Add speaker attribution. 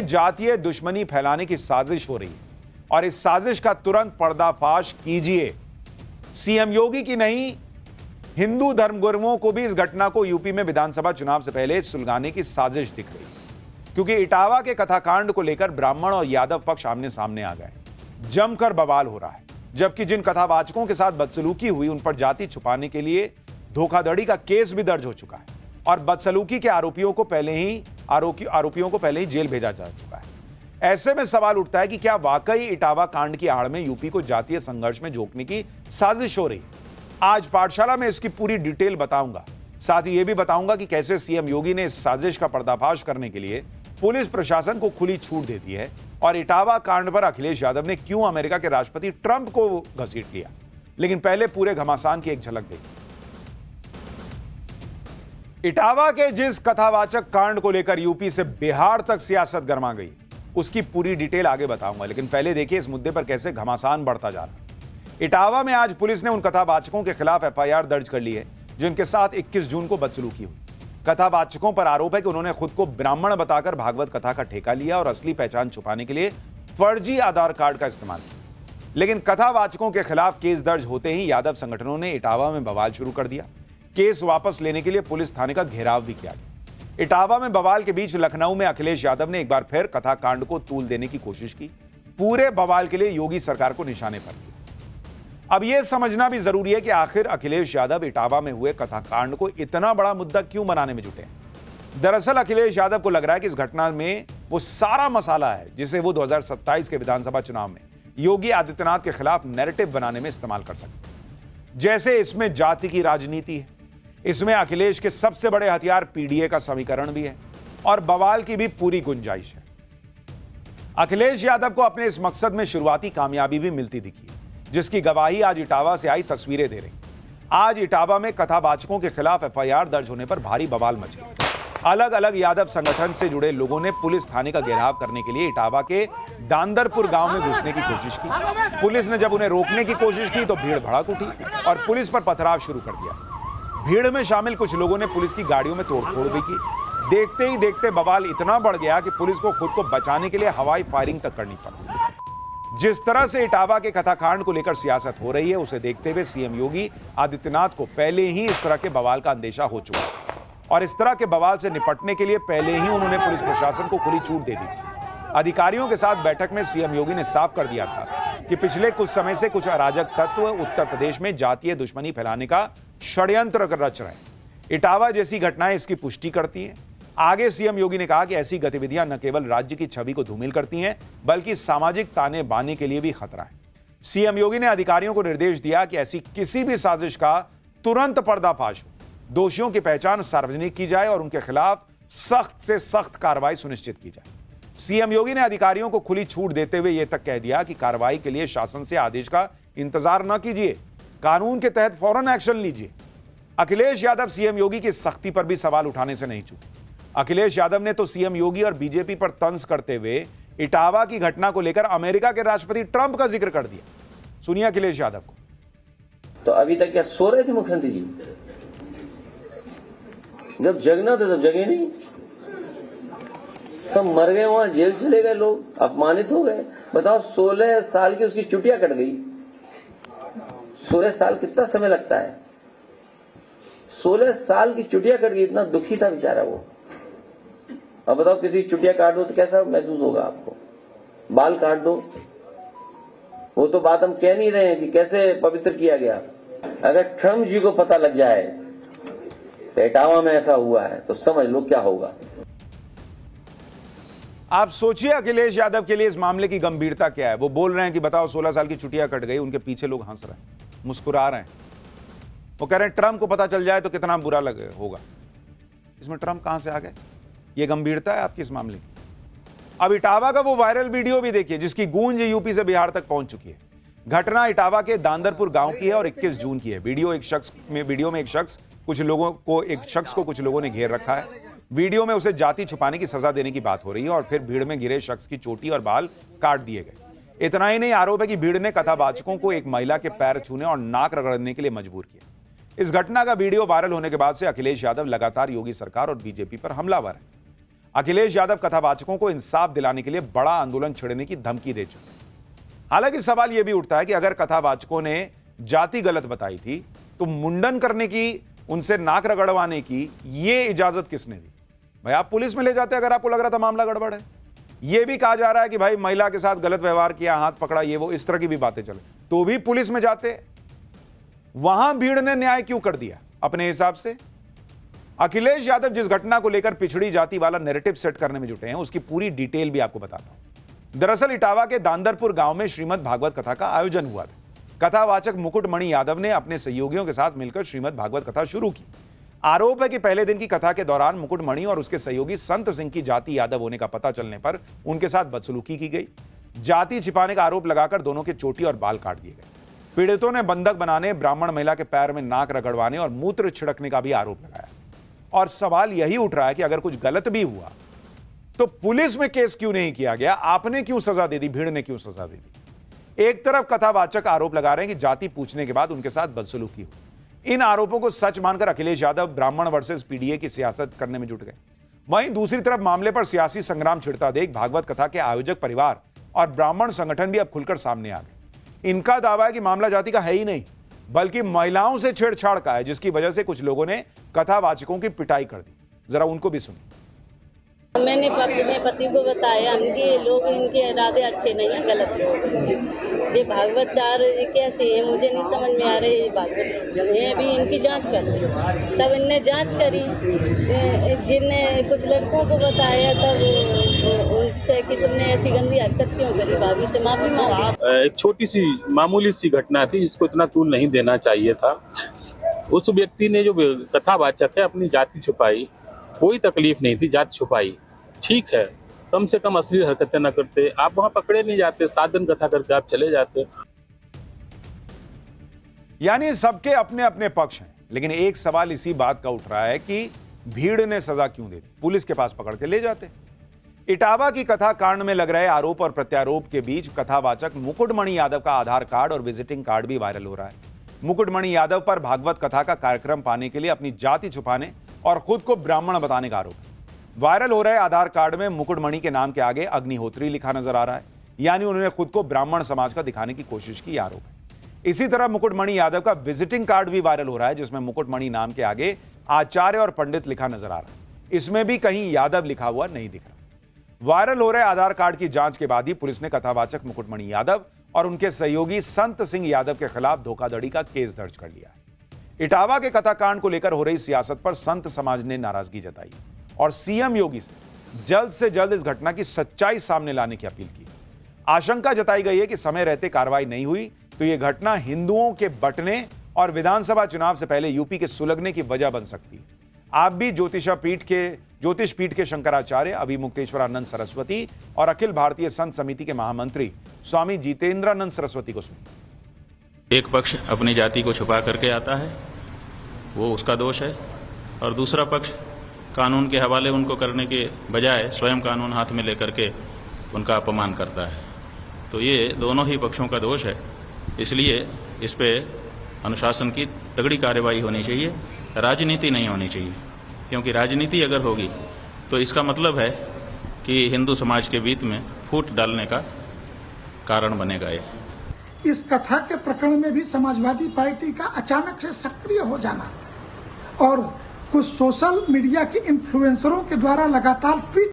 Speaker 1: जातीय दुश्मनी फैलाने की साजिश हो रही है और इस साजिश का तुरंत पर्दाफाश कीजिए। सीएम योगी की नहीं, हिंदू धर्मगुरुओं को भी इस घटना को यूपी में विधानसभा चुनाव से पहले सुलगाने की साजिश दिख रही है, क्योंकि इटावा के कथाकांड को लेकर ब्राह्मण और यादव पक्ष आमने सामने आ गए। जमकर बवाल हो रहा है, जबकि जिन कथावाचकों के साथ बदसलूकी हुई उन पर जाति छुपाने के लिए धोखाधड़ी का केस भी दर्ज हो चुका है और बदसलूकी के आरोपियों को पहले ही जेल भेजा जा चुका है। ऐसे में सवाल उठता है कि क्या वाकई इटावा कांड की आड़ में यूपी को जातीय संघर्ष में झोंकने की साजिश हो रही है? आज पाठशाला में इसकी पूरी डिटेल बताऊंगा। साथ ही यह भी बताऊंगा कि कैसे सीएम योगी ने इस साजिश का पर्दाफाश करने के लिए पुलिस प्रशासन को खुली छूट दे दी है और इटावा कांड पर अखिलेश यादव ने क्यों अमेरिका के राष्ट्रपति ट्रंप को घसीट लिया। लेकिन पहले पूरे घमासान की एक झलक देखिए। इटावा के जिस कथावाचक कांड को लेकर यूपी से बिहार तक सियासत गर्मा गई, उसकी पूरी डिटेल आगे बताऊंगा, लेकिन पहले देखिए इस मुद्दे पर कैसे घमासान बढ़ता जा रहा है। इटावा में आज पुलिस ने उन कथावाचकों के खिलाफ एफआईआर दर्ज कर ली है जिनके साथ 21 जून को बदसलूकी हुई। कथावाचकों पर आरोप है कि उन्होंने खुद को ब्राह्मण बताकर भागवत कथा का ठेका लिया और असली पहचान छुपाने के लिए फर्जी आधार कार्ड का इस्तेमाल किया। लेकिन कथावाचकों के खिलाफ केस दर्ज होते ही यादव संगठनों ने इटावा में बवाल शुरू कर दिया। केस वापस लेने के लिए पुलिस थाने का घेराव भी किया गया। इटावा में बवाल के बीच लखनऊ में अखिलेश यादव ने एक बार फिर कथाकांड को तूल देने की कोशिश की। पूरे बवाल के लिए योगी सरकार को निशाने पर लिया। अब यह समझना भी जरूरी है कि आखिर अखिलेश यादव इटावा में हुए कथाकांड को इतना बड़ा मुद्दा क्यों बनाने में जुटे हैं। दरअसल अखिलेश यादव को लग रहा है कि इस घटना में वो सारा मसाला है जिसे वो 2027 के विधानसभा चुनाव में योगी आदित्यनाथ के खिलाफ नैरेटिव बनाने में इस्तेमाल कर सकते हैं। जैसे इसमें जाति की राजनीति है, इसमें अखिलेश के सबसे बड़े हथियार पीडीए का समीकरण भी है और बवाल की भी पूरी गुंजाइश है। अखिलेश यादव को अपने इस मकसद में शुरुआती कामयाबी भी मिलती दिखी, जिसकी गवाही आज इटावा से आई तस्वीरें दे रही। आज इटावा में कथावाचकों के खिलाफ एफआईआर दर्ज होने पर भारी बवाल मच गया। अलग अलग यादव संगठन से जुड़े लोगों ने पुलिस थाने का घेराव करने के लिए इटावा के दांदरपुर गांव में घुसने की कोशिश की। पुलिस ने जब उन्हें रोकने की कोशिश की तो भीड़ भड़क उठी और पुलिस पर पथराव शुरू कर दिया। भीड़ में शामिल कुछ लोगों ने पुलिस की गाड़ियों में तोड़फोड़ भी की। देखते ही देखते बवाल इतना बढ़ गया कि पुलिस को खुद को बचाने के लिए हवाई फायरिंग तक करनी पड़ी। जिस तरह से इटावा के कथाकांड को लेकर सियासत हो रही है, उसे देखते हुए सीएम योगी आदित्यनाथ को पहले ही इस तरह के बवाल का अंदेशा हो चुका है और इस तरह के बवाल से निपटने के लिए पहले ही उन्होंने पुलिस प्रशासन को खुली छूट दे दी थी। अधिकारियों के साथ बैठक में सीएम योगी ने साफ कर दिया था कि पिछले कुछ समय से कुछ अराजक तत्व उत्तर प्रदेश में जातीय दुश्मनी फैलाने का षड्यंत्र रच रहे हैं। इटावा जैसी घटनाएं इसकी पुष्टि करती हैं। आगे सीएम योगी ने कहा कि ऐसी गतिविधियां न केवल राज्य की छवि को धूमिल करती हैं, बल्कि सामाजिक ताने बाने के लिए भी खतरा है। सीएम योगी ने अधिकारियों को निर्देश दिया कि ऐसी किसी भी साजिश का तुरंत पर्दाफाश हो, दोषियों की पहचान सार्वजनिक की जाए और उनके खिलाफ सख्त से सख्त कार्रवाई सुनिश्चित की जाए। सीएम योगी ने अधिकारियों को खुली छूट देते हुए यह तक कह दिया कि कार्रवाई के लिए शासन से आदेश का इंतजार न कीजिए, कानून के तहत फौरन एक्शन लीजिए। अखिलेश यादव सीएम योगी की सख्ती पर भी सवाल उठाने से नहीं चूके। अखिलेश यादव ने तो सीएम योगी और बीजेपी पर तंज करते हुए इटावा की घटना को लेकर अमेरिका के राष्ट्रपति ट्रंप का जिक्र कर दिया। सुनिए अखिलेश यादव को।
Speaker 2: तो अभी तक क्या सो रहे थे मुख्यमंत्री जी? जब जगना था तब जगे नहीं। सब मर गए, वहां जेल चले गए, लोग अपमानित हो गए। बताओ 16 साल की उसकी चुटिया कट गई। 16 साल कितना समय लगता है? 16 साल की चुटिया कट गई, इतना दुखी था बेचारा वो। अब बताओ किसी चुटिया काट दो तो कैसा महसूस होगा आपको? बाल काट दो, वो तो बात हम कह नहीं रहे हैं कि कैसे पवित्र किया गया। अगर ट्रंप जी को पता लग जाए तो इटावा में ऐसा हुआ है तो समझ लो क्या होगा।
Speaker 1: आप सोचिए अखिलेश यादव के लिए इस मामले की गंभीरता क्या है। वो बोल रहे हैं कि बताओ 16 साल की चुटिया कट गई, उनके पीछे लोग हंस रहे हैं, मुस्कुरा रहे हैं। वो कह रहे हैं ट्रंप को पता चल जाए तो कितना बुरा लगे होगा। इसमें ट्रंप कहां से आ गए? ये गंभीरता है आपकी इस मामले की। अब इटावा का वो वायरल वीडियो भी देखिए जिसकी गूंज यूपी से बिहार तक पहुंच चुकी है। घटना इटावा के दांदरपुर गांव की है और 21 जून की है। वीडियो में एक शख्स को कुछ लोगों ने घेर रखा है। वीडियो में उसे जाति छुपाने की सजा देने की बात हो रही है और फिर भीड़ में गिरे शख्स की चोटी और बाल काट दिए गए। इतना ही नहीं, आरोप है कि भीड़ ने कथावाचकों को एक महिला के पैर छूने और नाक रगड़ने के लिए मजबूर किया। इस घटना का वीडियो वायरल होने के बाद से अखिलेश यादव लगातार योगी सरकार और बीजेपी पर हमलावर है। अखिलेश यादव कथावाचकों को इंसाफ दिलाने के लिए बड़ा आंदोलन छेड़ने की धमकी दे चुके हैं। हालांकि सवाल यह भी उठता है कि अगर कथावाचकों ने जाति गलत बताई थी तो मुंडन करने की, उनसे नाक रगड़वाने की यह इजाजत किसने दी? भाई आप पुलिस में ले जाते अगर आपको लग रहा था मामला गड़बड़ है। यह भी कहा जा रहा है कि भाई महिला के साथ गलत व्यवहार किया, हाथ पकड़ा, ये वो, इस तरह की भी बातें चले, तो भी पुलिस में जाते। वहां भीड़ ने न्याय क्यों कर दिया अपने हिसाब से? अखिलेश यादव जिस घटना को लेकर पिछड़ी जाति वाला नैरेटिव सेट करने में जुटे हैं, उसकी पूरी डिटेल भी आपको बताता हूं। दरअसल इटावा के दांदरपुर गांव में श्रीमद् भागवत कथा का आयोजन हुआ था। कथावाचक मुकुटमणि यादव ने अपने सहयोगियों के साथ मिलकर श्रीमद् भागवत कथा शुरू की। आरोप है कि पहले दिन की कथा के दौरान मुकुटमणि और उसके सहयोगी संत सिंह की जाति यादव होने का पता चलने पर उनके साथ बदसलूकी की गई। जाति छिपाने का आरोप लगाकर दोनों के चोटी और बाल काट दिए गए। पीड़ितों ने बंधक बनाने, ब्राह्मण महिला के पैर में नाक रगड़वाने और मूत्र छिड़कने का भी आरोप लगाया। और सवाल यही उठ रहा है कि अगर कुछ गलत भी हुआ तो पुलिस में केस क्यों नहीं किया गया? आपने क्यों सजा दे दी? भीड़ ने क्यों सजा दे दी? एक तरफ कथावाचक आरोप लगा रहे हैं कि जाति पूछने के बाद उनके साथ बदसलूकी हुई। इन आरोपों को सच मानकर अखिलेश यादव ब्राह्मण वर्सेस पीडीए की सियासत करने में जुट गए। वहीं दूसरी तरफ मामले पर सियासी संग्राम छिड़ता देख भागवत कथा के आयोजक परिवार और ब्राह्मण संगठन भी अब खुलकर सामने आ गए। इनका दावा है कि मामला जाति का है ही नहीं, बल्कि महिलाओं से छेड़छाड़ का है, जिसकी वजह से कुछ लोगों ने कथावाचकों की पिटाई कर दी। जरा उनको भी सुनिए।
Speaker 3: मैंने अपने पति को बताया कि ये लोग, इनके इरादे अच्छे नहीं हैं, गलत लोग हैं। ये भागवतचार कैसे है मुझे नहीं समझ में आ रही। ये भागवत ये भी इनकी जांच कर ली, तब इनने जांच करी। जिनने कुछ लड़कों को बताया तब उनसे कि तुमने ऐसी गंदी हरकत क्यों करी, भाभी से माफी मांगी।
Speaker 4: एक छोटी सी मामूली सी घटना थी, इसको इतना तूल नहीं देना चाहिए था। उस व्यक्ति ने, जो कथावाचक है, अपनी जाति छुपाई। कोई तकलीफ नहीं थी, जाति छुपाई, ठीक है। कम से कम असली हरकतें न करते, आप वहां पकड़े नहीं जाते, 7 दिन कथा करके आप चले जाते।
Speaker 1: यानी सबके अपने अपने पक्ष हैं, लेकिन एक सवाल इसी बात का उठ रहा है कि भीड़ ने सजा क्यों दे दी? पुलिस के पास पकड़ के ले जाते। इटावा की कथा कांड में लग रहे आरोप और प्रत्यारोप के बीच कथावाचक मुकुटमणि यादव का आधार कार्ड और विजिटिंग कार्ड भी वायरल हो रहा है। मुकुटमणि यादव पर भागवत कथा का कार्यक्रम पाने के लिए अपनी जाति छुपाने और खुद को ब्राह्मण बताने का आरोप है। वायरल हो रहे आधार कार्ड में मुकुटमणि के नाम के आगे अग्निहोत्री लिखा नजर आ रहा है, यानी उन्होंने खुद को ब्राह्मण समाज का दिखाने की कोशिश की, आरोप है। इसी तरह मुकुटमणि यादव का विजिटिंग कार्ड भी वायरल हो रहा है, जिसमें मुकुटमणि नाम के आगे आचार्य और पंडित लिखा नजर आ रहा है। इसमें भी कहीं यादव लिखा हुआ नहीं दिख रहा। वायरल हो रहे आधार कार्ड की जांच के बाद ही पुलिस ने कथावाचक मुकुटमणि यादव और उनके सहयोगी संत सिंह यादव के खिलाफ धोखाधड़ी का केस दर्ज कर लिया। इटावा के कथाकांड को लेकर हो रही सियासत पर संत समाज ने नाराजगी जताई और सीएम योगी से जल्द इस घटना की सच्चाई सामने लाने की अपील की। आशंका जताई गई है कि समय रहते कार्रवाई नहीं हुई तो यह घटना हिंदुओं के बंटने और विधानसभा चुनाव से पहले यूपी के सुलगने की वजह बन सकती है। आप भी ज्योतिष पीठ के शंकराचार्य अभिमुक्तेश्वरानंद सरस्वती और अखिल भारतीय संत समिति के महामंत्री स्वामी जितेंद्रानंद सरस्वती को सुनिए।
Speaker 5: एक पक्ष अपनी जाति को छुपा करके आता है, वो उसका दोष है, और दूसरा पक्ष कानून के हवाले उनको करने के बजाय स्वयं कानून हाथ में लेकर के उनका अपमान करता है। तो ये दोनों ही पक्षों का दोष है, इसलिए इस पे अनुशासन की तगड़ी कार्रवाई होनी चाहिए, राजनीति नहीं होनी चाहिए। क्योंकि राजनीति अगर होगी तो इसका मतलब है कि हिंदू समाज के बीच में फूट डालने का कारण बनेगा। ये
Speaker 6: इस कथा के प्रकरण में भी समाजवादी पार्टी का अचानक से सक्रिय हो जाना और कुछ सोशल मीडिया के इन्फ्लुएंसरों के द्वारा लगातार ट्वीट